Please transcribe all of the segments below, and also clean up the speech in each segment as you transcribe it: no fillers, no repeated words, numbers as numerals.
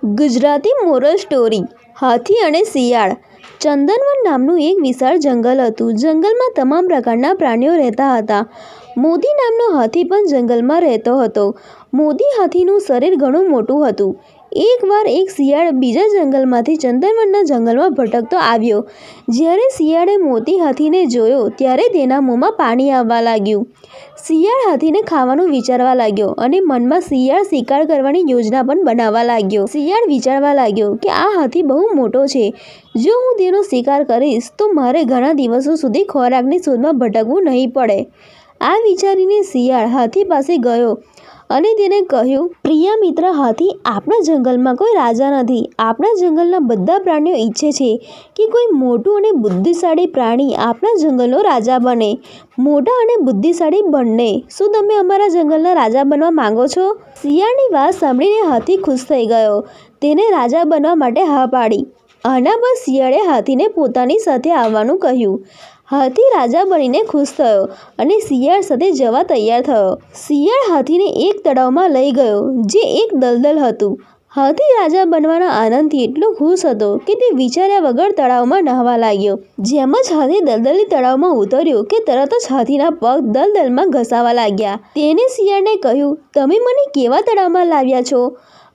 Gujarati moral story હાથી અને શિયાળ। ચંદનવન નામનું એક વિશાળ જંગલ હતું। જંગલમાં તમામ પ્રકારના પ્રાણીઓ રહેતા હતા। મોદી નામનો હાથી પણ જંગલમાં રહેતો હતો। મોદી હાથીનું શરીર ઘણું મોટું હતું। એકવાર એક શિયાળ બીજા જંગલમાંથી ચંદનવનના જંગલમાં ભટકતો આવ્યો। જ્યારે શિયાળે મોદી હાથીને જોયો ત્યારે તેના મોંમાં પાણી આવવા લાગ્યું। શિયાળ હાથીને ખાવાનું વિચારવા લાગ્યો અને મનમાં શિયાળ શિકાર કરવાની યોજના પણ બનાવવા લાગ્યો। શિયાળ વિચારવા લાગ્યો કે આ હાથી બહુ મોટો છે, જો હું તેનો શિકાર કરીશ તો મારે ઘણા દિવસો સુધી ખોરાકની શોધમાં ભટકવું નહીં પડે। આ વિચારીને શિયાળ હાથી પાસે ગયો અને તેને કહ્યું, પ્રિય મિત્ર હાથી, આપણા જંગલમાં કોઈ રાજા નથી। આપણા જંગલના બધા પ્રાણીઓ ઈચ્છે છે કે કોઈ મોટું અને બુદ્ધિશાળી પ્રાણી આપણા જંગલનો રાજા બને, મોટા અને બુદ્ધિશાળી બંને। શું તમે અમારા જંગલના રાજા બનવા માંગો છો? શિયાળની વાત સાંભળીને હાથી ખુશ થઈ ગયો। તેને રાજા બનવા માટે હા પાડી। આના પર શિયાળે હાથીને પોતાની સાથે આવવાનું કહ્યું। હાથી રાજા બનીને ખુશ થયો અને શિયાળ સાથે જવા તૈયાર થયો। શિયાળ હાથીને એક તળાવમાં લઈ ગયો જે એક દલદલ હતું। હાથી રાજા બનવાના આનંદથી એટલો ખુશ હતો કે તે વિચાર્યા વગર તળાવમાં નહાવા લાગ્યો। જેમ જ હાથી દલદલી તળાવમાં ઉતર્યો કે તરત જ હાથીના પગ દલદલમાં ઘસાવા લાગ્યા। તેને શિયાળને કહ્યું, તમે મને કેવા તળાવમાં લાવ્યા છો?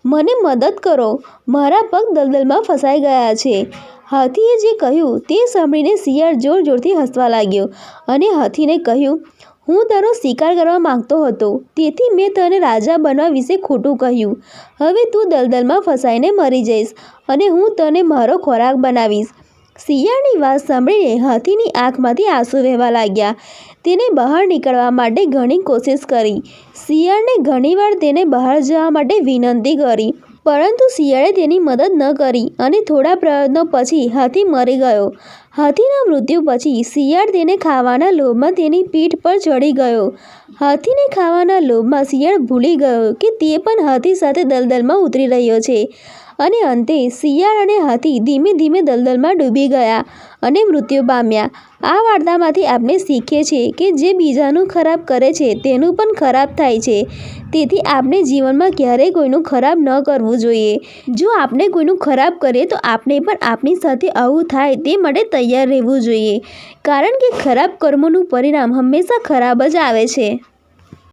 મને મદદ કરો, મારા પગ દલદલમાં ફસાઈ ગયા છે। હાથીએ જે કહ્યું તે સાંભળીને શિયાળ જોર જોરથી હસવા લાગ્યો અને હાથીને કહ્યું, હું તારો શિકાર કરવા માંગતો હતો, તેથી મેં તને રાજા બનવા વિશે ખોટું કહ્યું। હવે તું દલદલમાં ફસાઈને મરી જઈશ અને હું તને મારો ખોરાક બનાવીશ। શિયાળની વાત સાંભળીને હાથીની આંખમાંથી આંસુ વહેવા લાગ્યા। તેને બહાર નીકળવા માટે ઘણી કોશિશ કરી। શિયાળને ઘણીવાર તેને બહાર જવા માટે વિનંતી કરી, પરંતુ શિયાળે તેની મદદ ન કરી અને થોડા પ્રયત્નો પછી હાથી મરી ગયો। હાથીના મૃત્યુ પછી શિયાળ તેને ખાવાના લોભમાં તેની પીઠ પર ચડી ગયો। હાથીને ખાવાના લોભમાં શિયાળ ભૂલી ગયો કે તે પણ હાથી સાથે દલદલમાં ઉતરી રહ્યો છે અને અંતે શિયાળ અને હાથી ધીમે ધીમે દલદલમાં ડૂબી ગયા અને મૃત્યુ પામ્યા। આ વાર્તામાંથી આપણે શીખીએ છીએ કે જે બીજાનું ખરાબ કરે છે તેનું પણ ખરાબ થાય છે, તેથી આપણે જીવનમાં ક્યારેય કોઈનું ખરાબ ન કરવું જોઈએ। જો આપણે કોઈનું ખરાબ કરીએ તો આપણે પણ આપણી સાથે આવું થાય તે માટે તૈયાર રહેવું જોઈએ, કારણ કે ખરાબ કર્મોનું પરિણામ હંમેશા ખરાબ જ આવે છે।